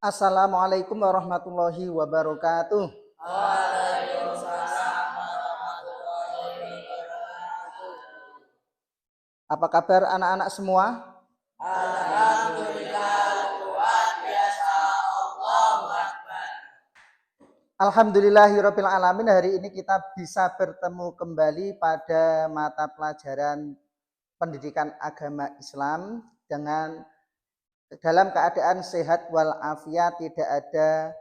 Assalamualaikum warahmatullahi wabarakatuh. Waalaikumsalam warahmatullahi wabarakatuh. Apa kabar anak-anak semua? Alhamdulillah, luar biasa, Allahu Akbar. Alhamdulillahirabbil alamin. Hari ini kita bisa bertemu kembali pada mata pelajaran pendidikan agama Islam dengan dalam keadaan sehat walafiat, tidak ada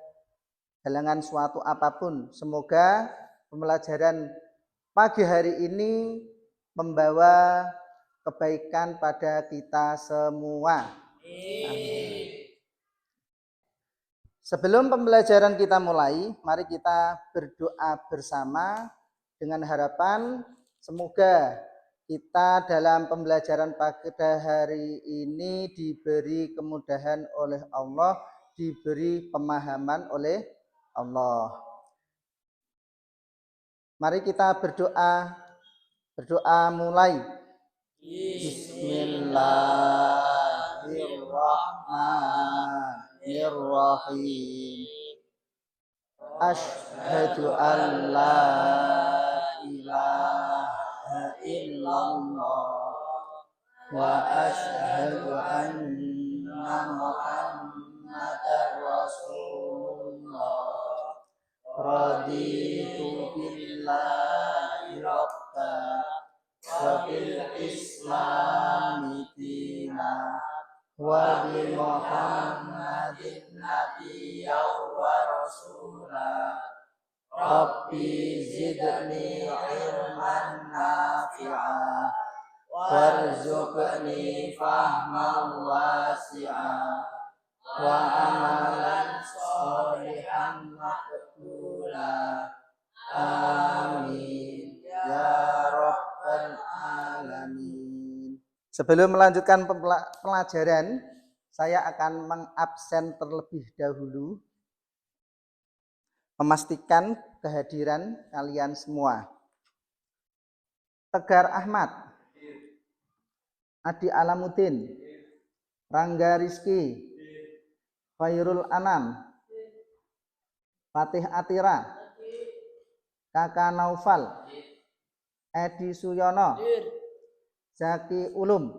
halangan suatu apapun. Semoga pembelajaran pagi hari ini membawa kebaikan pada kita semua. Amin. Sebelum pembelajaran kita mulai, mari kita berdoa bersama dengan harapan semoga kita dalam pembelajaran pada hari ini diberi kemudahan oleh Allah, diberi pemahaman oleh Allah. Mari kita berdoa mulai. Bismillahirrahmanirrahim. Asyhadu an la ilaha illallah wa asyhadu anna Muhammadar Rasulullah. Raditu billahi rabban wa bil islami dina wa bi Muhammadin nabiyyan wa rasula. Rabbi zidni ilman nafi'a warzuqni fahman wasi'a wa amalan sholihan maqbula. Amin ya rabbal alamin. Sebelum melanjutkan pelajaran, saya akan mengabsen terlebih dahulu, memastikan kehadiran kalian semua. Tegar Ahmad, Adi Alamuddin, Rangga Rizky, Khairul Anam, Fatih Atira, Kakak Naufal, Edi Suyono, Zaki Ulum.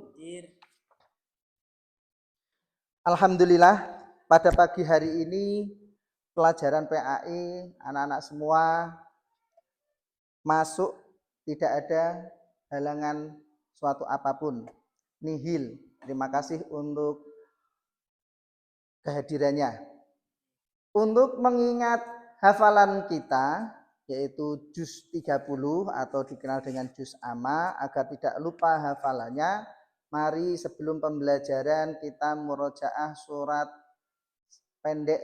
Alhamdulillah, pada pagi hari ini pelajaran PAI anak-anak semua masuk, tidak ada halangan suatu apapun. Nihil. Terima kasih untuk kehadirannya. Untuk mengingat hafalan kita, yaitu juz 30 atau dikenal dengan juz amma, agar tidak lupa hafalannya, mari sebelum pembelajaran kita murojaah surat pendek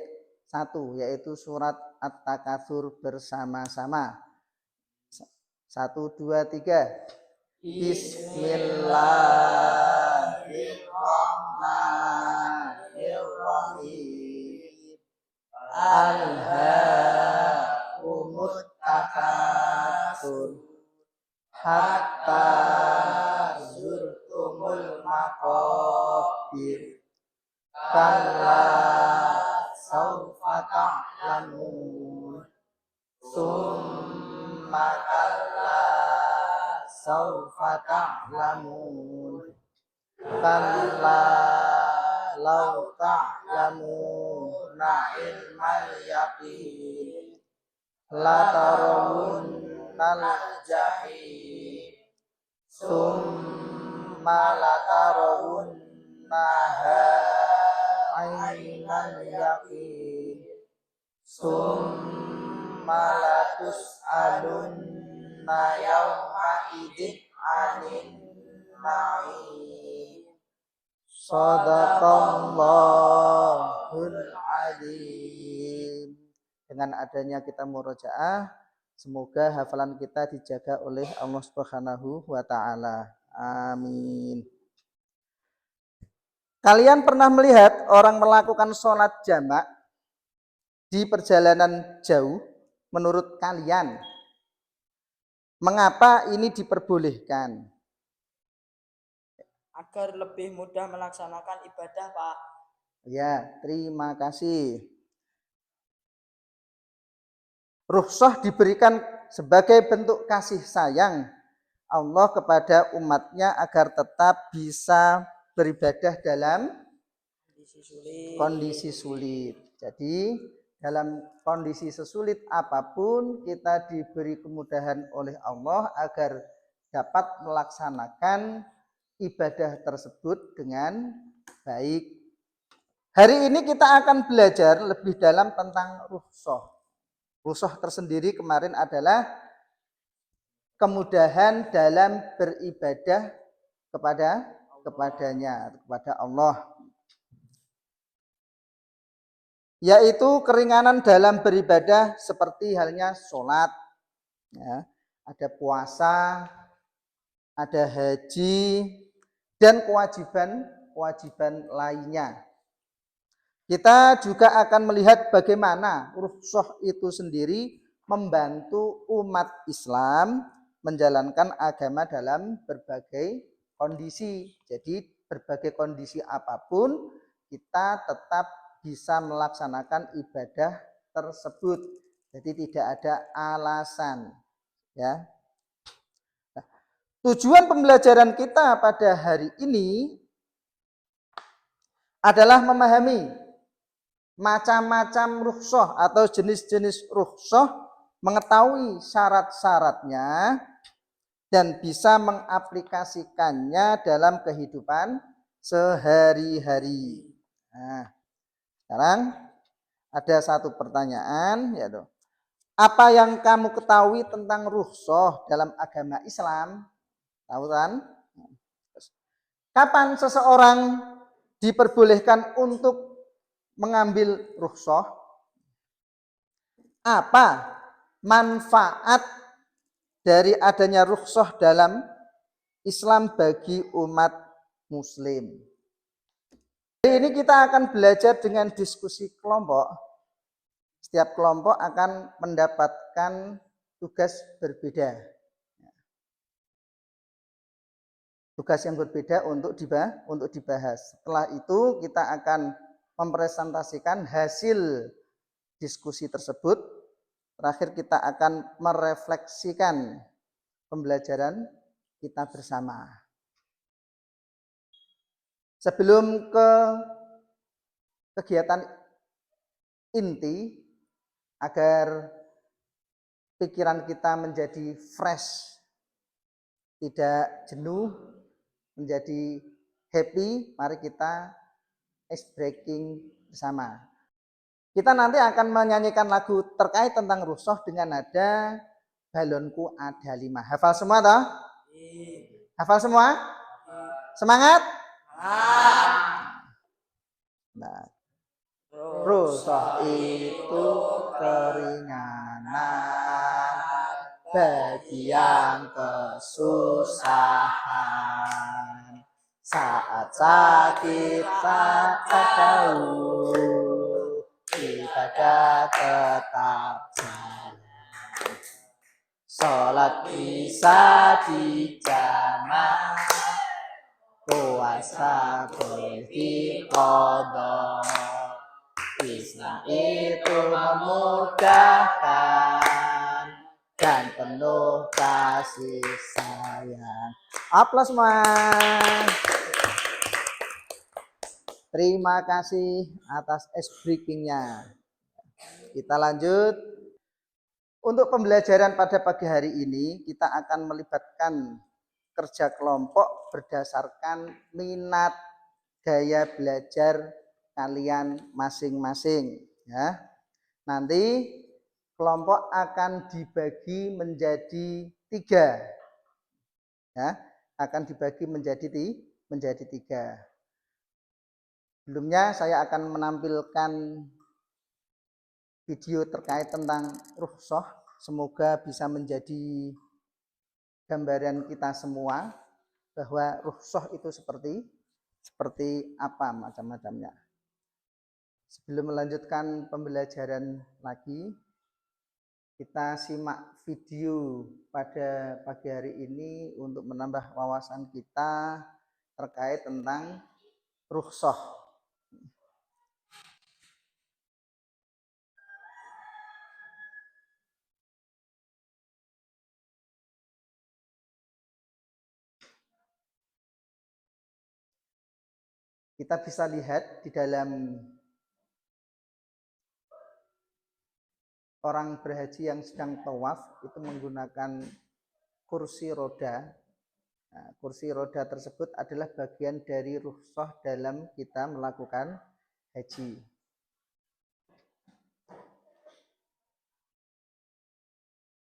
1, yaitu surat At-Takatsur bersama-sama. 1, 2, 3. Bismillahirrahmanirrahim. Alhaakumut takatsur hatta zurtumul maqabir. Kalla saufa ta'lamun. Summa kalla saufa ta'lamun. Kalla law ta'lamuna ilmal yaqin la tarawunnal jahim summa la tarawunnaha ainal yaqin summa la tus'alunna yawma idzin 'anil na'im. Shadaqallahul adzim. Dengan adanya kita murojaah, semoga hafalan kita dijaga oleh Allah Subhanahu wa taala. Amin. Kalian pernah melihat orang melakukan sholat jamak di perjalanan jauh? Menurut kalian, mengapa ini diperbolehkan? Agar lebih mudah melaksanakan ibadah, Pak. Ya, terima kasih. Rukhsah diberikan sebagai bentuk kasih sayang Allah kepada umatnya agar tetap bisa beribadah dalam kondisi sulit. Jadi dalam kondisi sesulit apapun kita diberi kemudahan oleh Allah agar dapat melaksanakan ibadah tersebut dengan baik. Hari ini kita akan belajar lebih dalam tentang rukhsah. Rukhsah tersendiri kemarin adalah kemudahan dalam beribadah kepada Allah, yaitu keringanan dalam beribadah seperti halnya sholat, ya, ada puasa, ada haji, dan kewajiban lainnya. Kita juga akan melihat bagaimana rukhsah itu sendiri membantu umat Islam menjalankan agama dalam berbagai kondisi. Jadi berbagai kondisi apapun kita tetap bisa melaksanakan ibadah tersebut. Jadi tidak ada alasan, ya. Nah, tujuan pembelajaran kita pada hari ini adalah memahami macam-macam rukhsah atau jenis-jenis rukhsah, mengetahui syarat-syaratnya dan bisa mengaplikasikannya dalam kehidupan sehari-hari. Nah, sekarang ada satu pertanyaan, yaitu apa yang kamu ketahui tentang rukhsah dalam agama Islam? Tahu kan? Kapan seseorang diperbolehkan untuk mengambil rukhsah? Apa manfaat dari adanya rukhsah dalam Islam bagi umat muslim? Hari ini kita akan belajar dengan diskusi kelompok. Setiap kelompok akan mendapatkan tugas berbeda. Tugas yang berbeda untuk dibahas. Setelah itu kita akan mempresentasikan hasil diskusi tersebut. Terakhir kita akan merefleksikan pembelajaran kita bersama. Sebelum ke kegiatan inti, agar pikiran kita menjadi fresh, tidak jenuh, menjadi happy, mari kita ice breaking bersama. Kita nanti akan menyanyikan lagu terkait tentang rukhsah dengan nada Balonku Ada 5. Hafal semua toh? Hafal semua? Semangat? Nah, rukhsah itu keringanan bagi yang kesusahan, saat sakit, saat tahu ibadah tetap jalan. Sholat bisa dijamak, puasa boleh diqadha. Islam itu memudahkan dan penuh kasih sayang. Aplaus mas. Terima kasih atas ice breakingnya. Kita lanjut. Untuk pembelajaran pada pagi hari ini kita akan melibatkan kerja kelompok berdasarkan minat gaya belajar kalian masing-masing, ya. Nanti kelompok akan dibagi menjadi 3, ya, akan dibagi menjadi 3. Sebelumnya saya akan menampilkan video terkait tentang rukhsah. Semoga bisa menjadi gambaran kita semua bahwa rukhsah itu seperti apa macam-macamnya. Sebelum melanjutkan pembelajaran lagi, kita simak video pada pagi hari ini untuk menambah wawasan kita terkait tentang rukhsah. Kita bisa lihat di dalam orang berhaji yang sedang tawaf itu menggunakan kursi roda. Nah, kursi roda tersebut adalah bagian dari rukhsah dalam kita melakukan haji.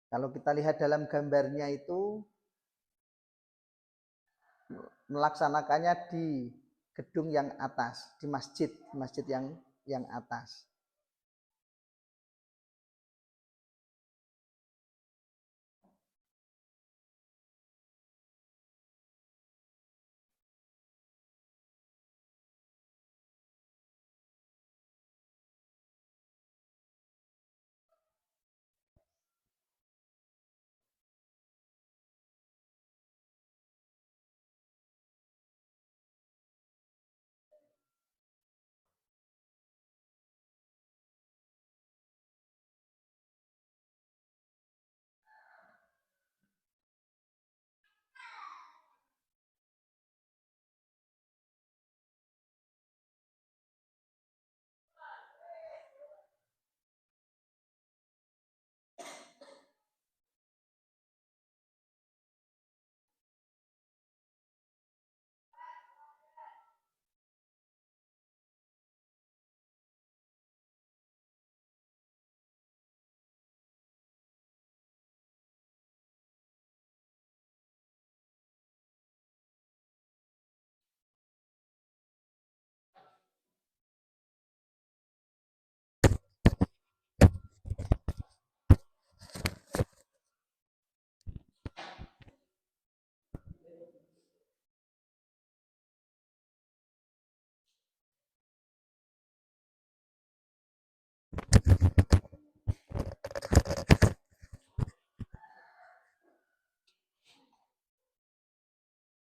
Kalau kita lihat dalam gambarnya itu melaksanakannya di gedung yang atas, di masjid yang atas.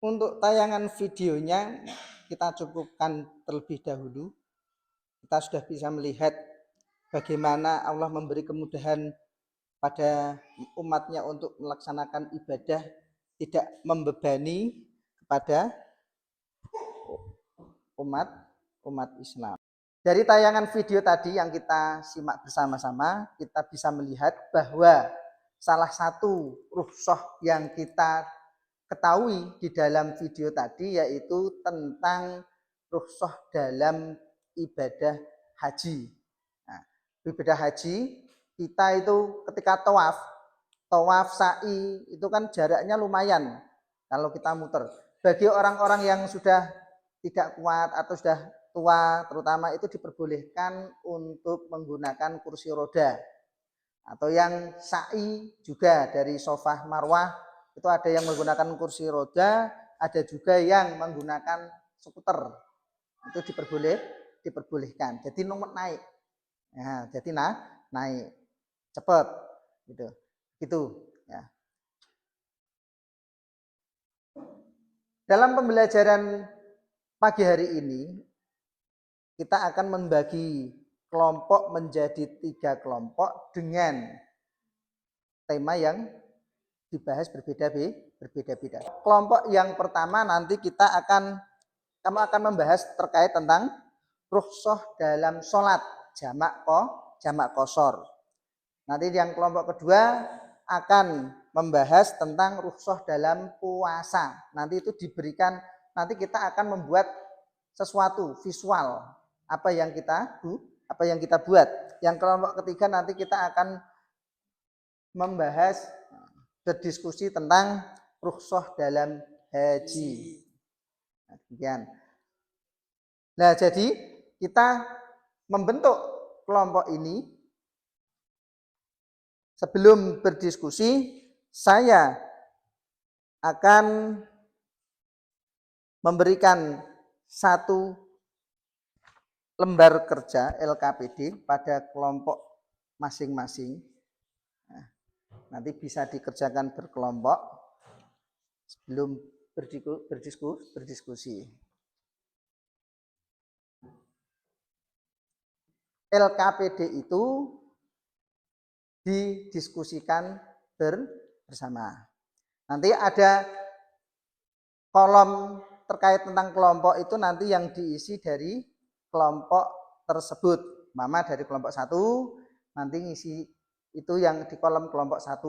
Untuk tayangan videonya kita cukupkan terlebih dahulu. Kita sudah bisa melihat bagaimana Allah memberi kemudahan pada umatnya untuk melaksanakan ibadah, tidak membebani kepada umat Islam. Dari tayangan video tadi yang kita simak bersama-sama, kita bisa melihat bahwa salah satu rukhsah yang kita ketahui di dalam video tadi yaitu tentang rukhsah dalam ibadah haji. Nah, ibadah haji kita itu ketika tawaf sa'i itu kan jaraknya lumayan kalau kita muter. Bagi orang-orang yang sudah tidak kuat atau sudah tua terutama itu diperbolehkan untuk menggunakan kursi roda. Atau yang sa'i juga dari Sofah Marwah itu ada yang menggunakan kursi roda, ada juga yang menggunakan skuter. Itu diperbolehkan. Jadi nomor naik. Nah, jadi naik cepat gitu. Gitu ya. Dalam pembelajaran pagi hari ini kita akan membagi kelompok menjadi 3 kelompok dengan tema yang dibahas berbeda-beda. Kelompok yang pertama nanti kamu akan membahas terkait tentang rukhsah dalam sholat jamak qashar. Nanti yang kelompok kedua akan membahas tentang rukhsah dalam puasa. Nanti itu diberikan, nanti kita akan membuat sesuatu visual apa yang kita buat. Yang kelompok ketiga nanti kita akan membahas berdiskusi tentang rukhsah dalam haji. Nah, demikian. Nah, jadi kita membentuk kelompok ini. Sebelum berdiskusi, saya akan memberikan satu lembar kerja LKPD pada kelompok masing-masing. Nah, nanti bisa dikerjakan berkelompok sebelum berdiskusi. LKPD itu didiskusikan bersama. Nanti ada kolom terkait tentang kelompok itu nanti yang diisi dari kelompok tersebut. Mama dari kelompok 1 nanti ngisi itu yang di kolom kelompok 1.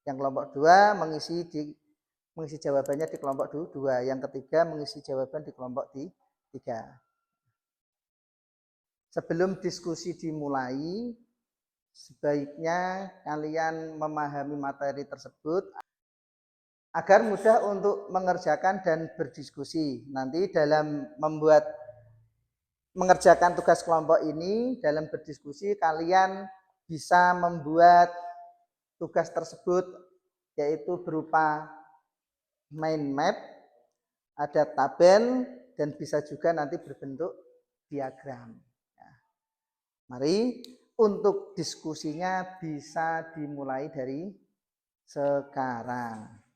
Yang kelompok 2 mengisi jawabannya di kelompok 2. Yang ketiga mengisi jawaban di kelompok 3. Sebelum diskusi dimulai, sebaiknya kalian memahami materi tersebut agar mudah untuk mengerjakan dan berdiskusi. Nanti dalam mengerjakan tugas kelompok ini, dalam berdiskusi kalian bisa membuat tugas tersebut yaitu berupa mind map, ada tabel, dan bisa juga nanti berbentuk diagram. Mari untuk diskusinya bisa dimulai dari sekarang.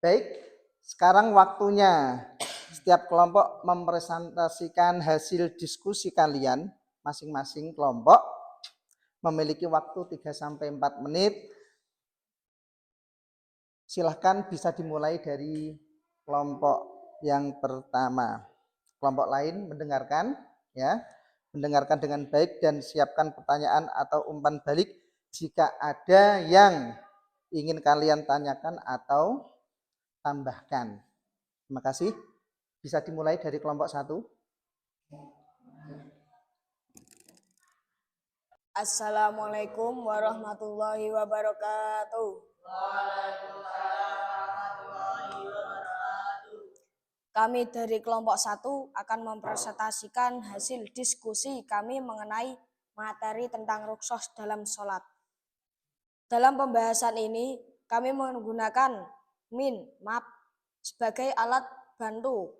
Baik, sekarang waktunya setiap kelompok mempresentasikan hasil diskusi kalian. Masing-masing kelompok memiliki waktu 3-4 menit. Silahkan bisa dimulai dari kelompok yang pertama. Kelompok lain mendengarkan, ya, mendengarkan dengan baik dan siapkan pertanyaan atau umpan balik jika ada yang ingin kalian tanyakan atau tambahkan. Terima kasih. Bisa dimulai dari kelompok 1. Assalamualaikum warahmatullahi wabarakatuh. Waalaikumsalam warahmatullahi wabarakatuh. Kami dari kelompok 1 akan mempresentasikan hasil diskusi kami mengenai materi tentang rukhsah dalam sholat. Dalam pembahasan ini, kami menggunakan mind map sebagai alat bantu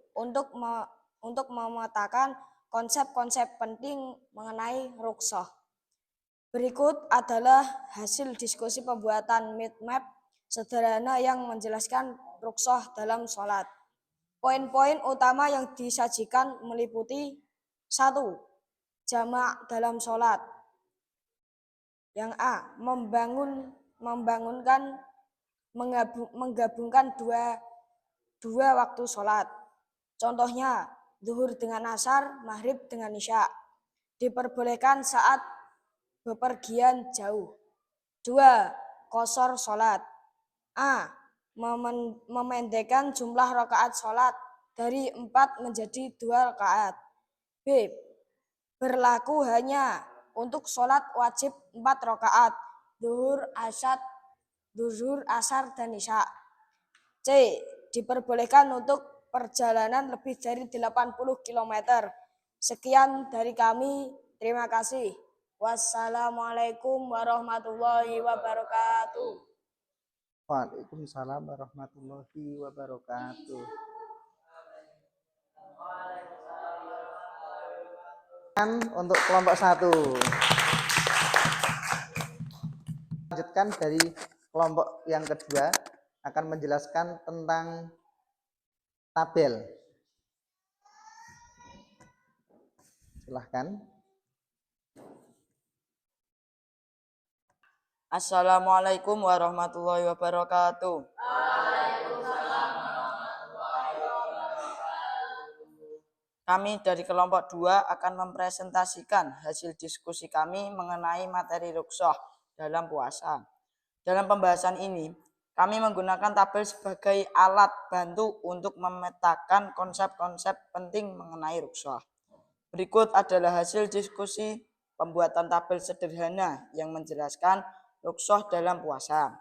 untuk memetakan konsep-konsep penting mengenai rukhsah. Berikut adalah hasil diskusi pembuatan mind map sederhana yang menjelaskan rukhsah dalam sholat. Poin-poin utama yang disajikan meliputi 1. Jamak dalam sholat. Yang A. Menggabungkan dua waktu sholat. Contohnya, zuhur dengan asar, maghrib dengan isya. Diperbolehkan saat bepergian jauh. 2. Qashar sholat. A. Memendekkan jumlah rakaat sholat dari 4 menjadi 2 rakaat. B. Berlaku hanya untuk sholat wajib 4 rakaat, zuhur, asar, dan isya. C. Diperbolehkan untuk perjalanan lebih dari 80 km. Sekian dari kami, terima kasih. Wassalamualaikum warahmatullahi wabarakatuh. Waalaikumsalam warahmatullahi wabarakatuh. Untuk kelompok 1. Lanjutkan dari kelompok yang kedua akan menjelaskan tentang tabel. Silahkan. Assalamualaikum warahmatullahi wabarakatuh. Waalaikumsalam warahmatullahi wabarakatuh. Kami dari kelompok 2 akan mempresentasikan hasil diskusi kami mengenai materi ruqsah dalam puasa. Dalam pembahasan ini, kami menggunakan tabel sebagai alat bantu untuk memetakan konsep-konsep penting mengenai ruqsah. Berikut adalah hasil diskusi pembuatan tabel sederhana yang menjelaskan ruqsah dalam puasa.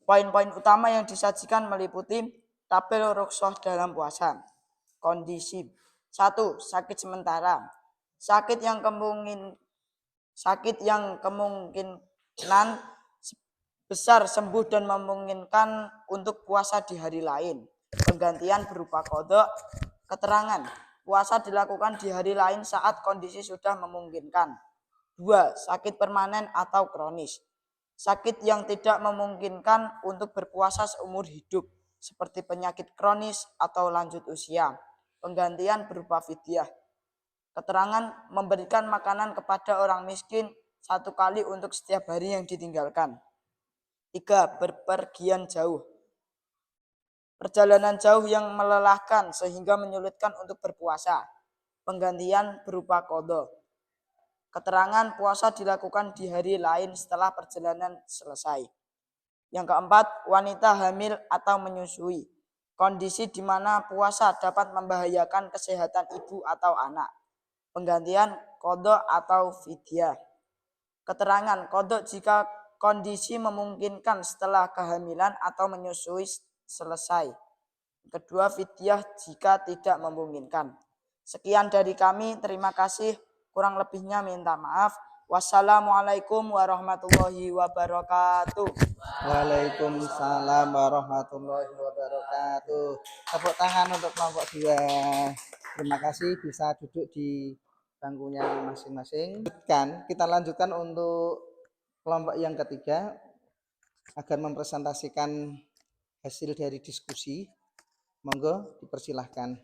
Poin-poin utama yang disajikan meliputi tabel ruqsah dalam puasa. Kondisi 1. Sakit sementara. Sakit yang kemungkinan besar sembuh dan memungkinkan untuk puasa di hari lain. Penggantian berupa kodok. Keterangan, puasa dilakukan di hari lain saat kondisi sudah memungkinkan. 2. Sakit permanen atau kronis. Sakit yang tidak memungkinkan untuk berpuasa seumur hidup, seperti penyakit kronis atau lanjut usia. Penggantian berupa fidyah. Keterangan, memberikan makanan kepada orang miskin 1 kali untuk setiap hari yang ditinggalkan. 3. Berpergian jauh. Perjalanan jauh yang melelahkan sehingga menyulitkan untuk berpuasa. Penggantian berupa qadha. Keterangan, puasa dilakukan di hari lain setelah perjalanan selesai. Yang keempat, wanita hamil atau menyusui. Kondisi di mana puasa dapat membahayakan kesehatan ibu atau anak. Penggantian qadha atau fidyah. Keterangan, qadha jika kondisi memungkinkan setelah kehamilan atau menyusui selesai. Kedua, fidyah jika tidak memungkinkan. Sekian dari kami, terima kasih. Kurang lebihnya minta maaf. Wassalamualaikum warahmatullahi wabarakatuh. Waalaikumsalam warahmatullahi wabarakatuh. Tepuk tangan untuk kelompok 2. Terima kasih, bisa duduk di bangkunya masing-masing. Kita lanjutkan untuk kelompok yang ketiga agar mempresentasikan hasil dari diskusi. Monggo dipersilahkan.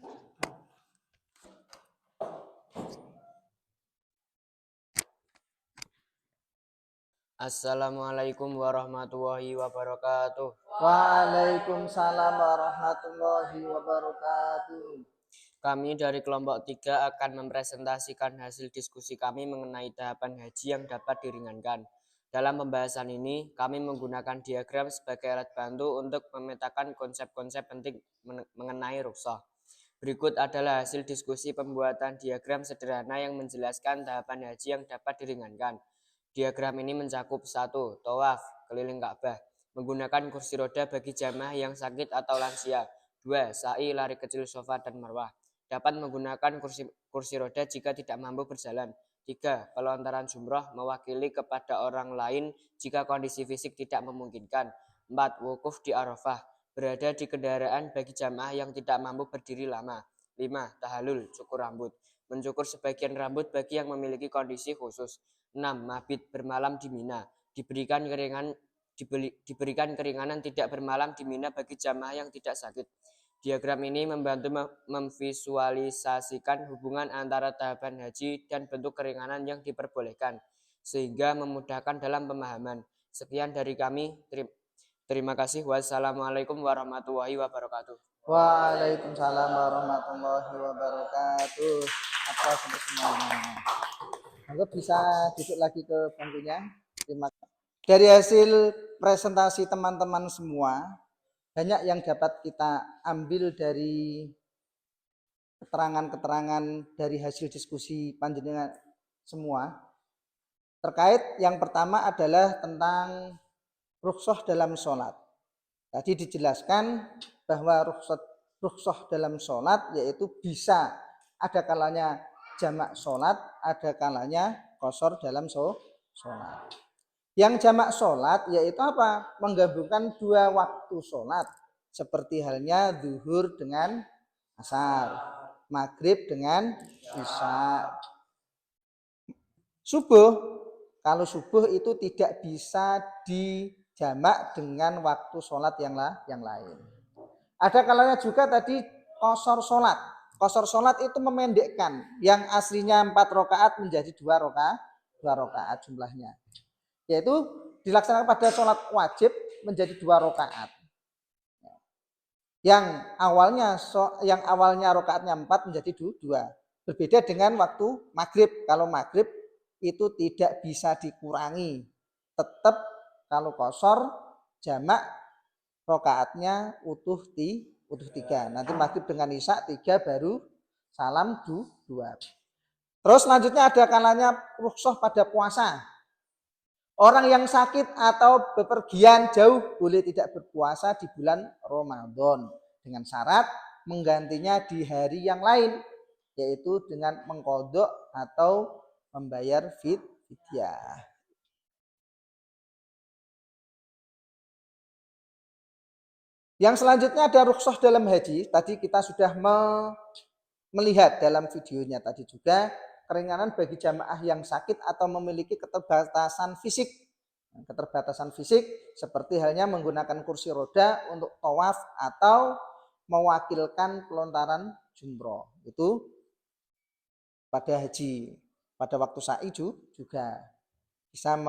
Assalamualaikum warahmatullahi wabarakatuh. Waalaikumsalam warahmatullahi wabarakatuh. Kami dari kelompok 3 akan mempresentasikan hasil diskusi kami mengenai tahapan haji yang dapat diringankan. Dalam pembahasan ini, kami menggunakan diagram sebagai alat bantu untuk memetakan konsep-konsep penting mengenai ruqsah. Berikut adalah hasil diskusi pembuatan diagram sederhana yang menjelaskan tahapan haji yang dapat diringankan. Diagram ini mencakup 1. Tawaf, keliling Ka'bah, menggunakan kursi roda bagi jamaah yang sakit atau lansia. 2. Sa'i, lari kecil Safa dan Marwah, dapat menggunakan kursi roda jika tidak mampu berjalan. 3. Pelontaran jumrah, mewakili kepada orang lain jika kondisi fisik tidak memungkinkan. 4. Wukuf di Arafah, berada di kendaraan bagi jamaah yang tidak mampu berdiri lama. 5. Tahalul, cukur rambut, mencukur sebagian rambut bagi yang memiliki kondisi khusus. 6. Mabit, bermalam di Mina, diberikan keringanan tidak bermalam di Mina bagi jamaah yang tidak sakit. Diagram ini membantu memvisualisasikan hubungan antara tahapan haji dan bentuk keringanan yang diperbolehkan, sehingga memudahkan dalam pemahaman. Sekian dari kami. Terima kasih. Wassalamualaikum warahmatullahi wabarakatuh. Waalaikumsalam warahmatullahi wabarakatuh. Atas untuk semuanya. Monggo bisa duduk lagi ke bangkunya. Terima kasih. Dari hasil presentasi teman-teman semua, banyak yang dapat kita ambil dari keterangan-keterangan dari hasil diskusi panjenengan semua. Terkait yang pertama adalah tentang rukhsah dalam sholat. Tadi dijelaskan bahwa rukhsah dalam sholat yaitu bisa ada kalanya jamak sholat, ada kalanya qashar dalam sholat. Yang jamak sholat yaitu apa? Menggabungkan 2 waktu sholat, seperti halnya zuhur dengan asar, maghrib dengan isya. Subuh, kalau subuh itu tidak bisa dijamak dengan waktu sholat yang lain. Ada kalanya juga tadi qashar sholat. Qashar sholat itu memendekkan yang aslinya 4 rakaat menjadi 2 rakaat jumlahnya. Yaitu dilaksanakan pada sholat wajib menjadi 2 rakaat. yang awalnya rakaatnya 4 menjadi 2. Berbeda dengan waktu maghrib. Kalau maghrib itu tidak bisa dikurangi. Tetap kalau qashar jamak rakaatnya utuh 3. Nanti maghrib dengan isya 3 baru salam 2. Terus selanjutnya ada kalanya rukhsah pada puasa. Orang yang sakit atau bepergian jauh boleh tidak berpuasa di bulan Ramadan dengan syarat menggantinya di hari yang lain, yaitu dengan mengqadha atau membayar fidyah. Yang selanjutnya ada rukhsah dalam haji. Tadi kita sudah melihat dalam videonya tadi juga keringanan bagi jamaah yang sakit atau memiliki keterbatasan fisik. Keterbatasan fisik seperti halnya menggunakan kursi roda untuk tawaf atau mewakilkan pelontaran jumroh. Itu pada haji. Pada waktu sa'i juga bisa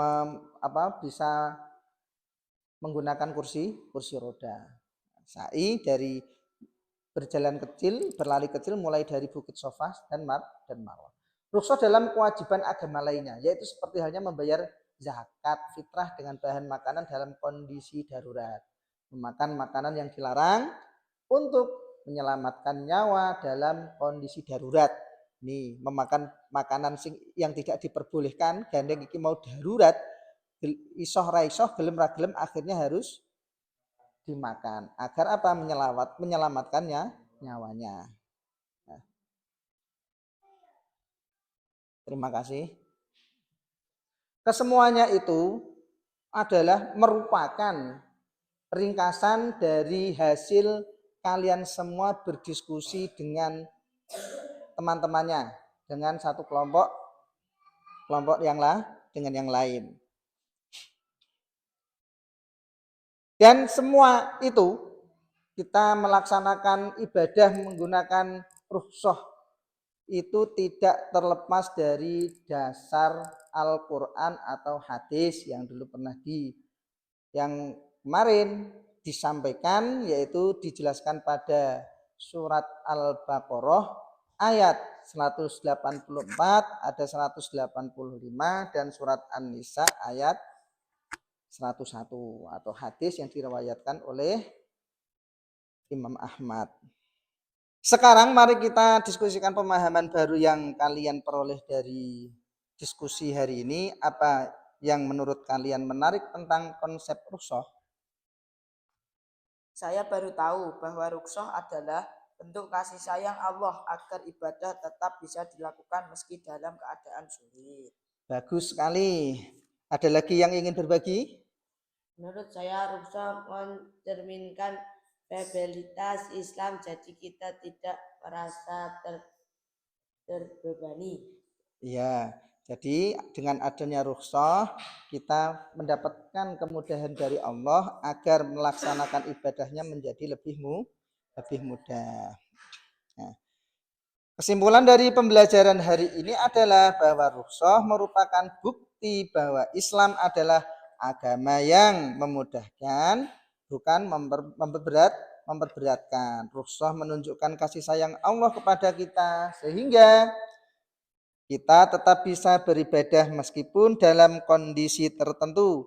bisa menggunakan kursi roda. Sa'i dari berlari kecil mulai dari Bukit Sofa dan Marwah. Rukhsah dalam kewajiban agama lainnya, yaitu seperti halnya membayar zakat fitrah dengan bahan makanan dalam kondisi darurat. Memakan makanan yang dilarang untuk menyelamatkan nyawa dalam kondisi darurat. Nih, memakan makanan yang tidak diperbolehkan, gandeng iki mau darurat, isoh ra isoh, gelem ra gelem akhirnya harus dimakan agar apa? Menyelamatkannya nyawanya. Nah, terima kasih. Kesemuanya itu adalah merupakan ringkasan dari hasil kalian semua berdiskusi dengan teman-temannya, dengan satu kelompok dengan yang lain. Dan semua itu kita melaksanakan ibadah menggunakan rukhsah itu tidak terlepas dari dasar Al-Quran atau hadis yang dulu pernah yang kemarin disampaikan, yaitu dijelaskan pada surat Al-Baqarah ayat 184, ada 185, dan surat An-Nisa ayat 101 atau hadis yang diriwayatkan oleh Imam Ahmad. Sekarang mari kita diskusikan pemahaman baru yang kalian peroleh dari diskusi hari ini. Apa yang menurut kalian menarik tentang konsep rukhsah? Saya baru tahu bahwa rukhsah adalah bentuk kasih sayang Allah agar ibadah tetap bisa dilakukan meski dalam keadaan sulit. Bagus sekali. Ada lagi yang ingin berbagi? Menurut saya rukhsah mencerminkan rebelitas Islam, jadi kita tidak merasa terbebani. Iya, jadi dengan adanya rukhsah kita mendapatkan kemudahan dari Allah agar melaksanakan ibadahnya menjadi lebih mudah. Nah, kesimpulan dari pembelajaran hari ini adalah bahwa rukhsah merupakan bukti bahwa Islam adalah agama yang memudahkan, bukan memperberatkan. Rukhsah menunjukkan kasih sayang Allah kepada kita sehingga kita tetap bisa beribadah meskipun dalam kondisi tertentu.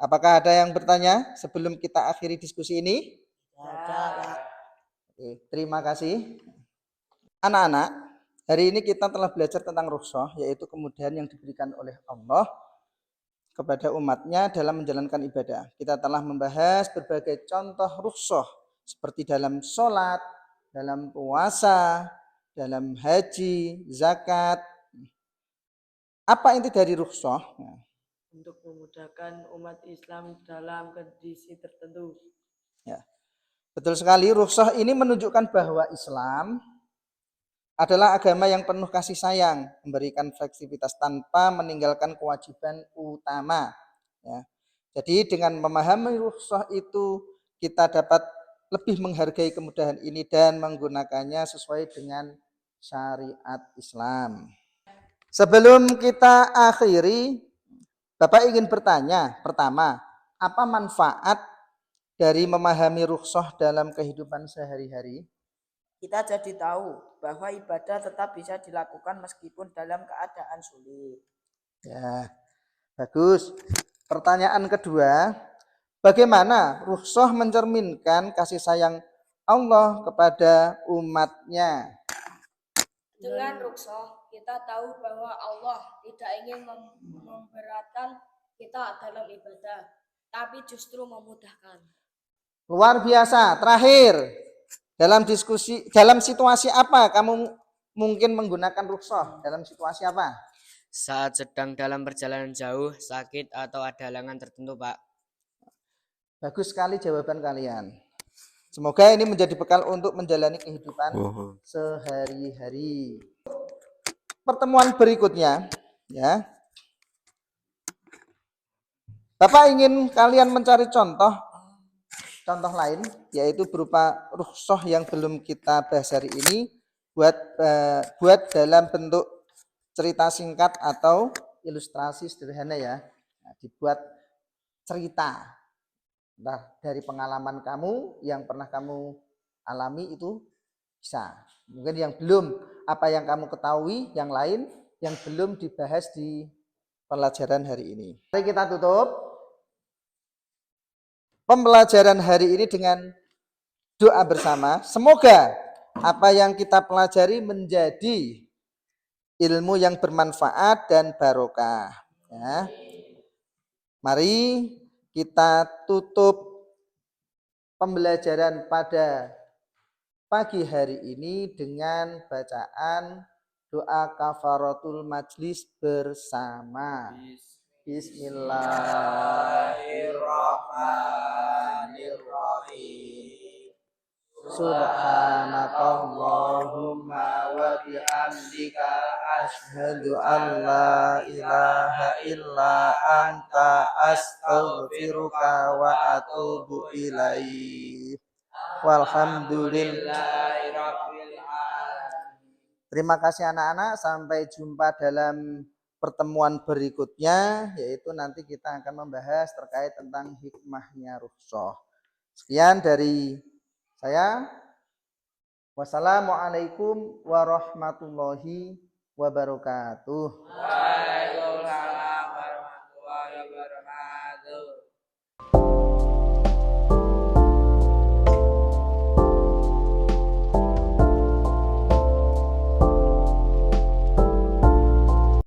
Apakah ada yang bertanya sebelum kita akhiri diskusi ini? Oke, terima kasih. Anak-anak, hari ini kita telah belajar tentang rukhsah, yaitu kemudahan yang diberikan oleh Allah kepada umatnya dalam menjalankan ibadah. Kita telah membahas berbagai contoh rukhsah seperti dalam sholat, dalam puasa, dalam haji, zakat. Apa inti dari rukhsah? Untuk memudahkan umat Islam dalam kondisi tertentu. Ya, betul sekali. Rukhsah ini menunjukkan bahwa Islam adalah agama yang penuh kasih sayang, memberikan fleksibilitas tanpa meninggalkan kewajiban utama. Ya. Jadi dengan memahami rukhsah itu kita dapat lebih menghargai kemudahan ini dan menggunakannya sesuai dengan syariat Islam. Sebelum kita akhiri, Bapak ingin bertanya, pertama, apa manfaat dari memahami rukhsah dalam kehidupan sehari-hari? Kita jadi tahu bahwa ibadah tetap bisa dilakukan meskipun dalam keadaan sulit. Ya, bagus. Pertanyaan kedua, bagaimana rukhsah mencerminkan kasih sayang Allah kepada umatnya? Dengan rukhsah, kita tahu bahwa Allah tidak ingin memberatkan kita dalam ibadah, tapi justru memudahkan. Luar biasa. Terakhir, dalam situasi apa kamu mungkin menggunakan rukhsah? Dalam situasi apa? Saat sedang dalam perjalanan jauh, sakit, atau ada halangan tertentu, Pak. Bagus sekali jawaban kalian. Semoga ini menjadi bekal untuk menjalani kehidupan sehari-hari. Pertemuan berikutnya, ya. Bapak ingin kalian mencari contoh lain, yaitu berupa rukhsah yang belum kita bahas hari ini, buat dalam bentuk cerita singkat atau ilustrasi sederhana ya. Nah, dibuat cerita. Nah, dari pengalaman kamu yang pernah kamu alami itu bisa. Mungkin yang belum, apa yang kamu ketahui, yang lain yang belum dibahas di pelajaran hari ini. Mari kita tutup pembelajaran hari ini dengan doa bersama. Semoga apa yang kita pelajari menjadi ilmu yang bermanfaat dan barokah. Ya. Mari kita tutup pembelajaran pada pagi hari ini dengan bacaan doa kafaratul majlis bersama. Bismillahirrahmanirrahim. Subhanakallahumma wa bihamdika asyhadu an la ilaha illa anta astaghfiruka wa atubu ilaik. Walhamdulillahirabbil alamin. Terima kasih anak-anak, sampai jumpa dalam pertemuan berikutnya, yaitu nanti kita akan membahas terkait tentang hikmahnya rukhsah. Sekian dari saya. Wassalamualaikum warahmatullahi wabarakatuh.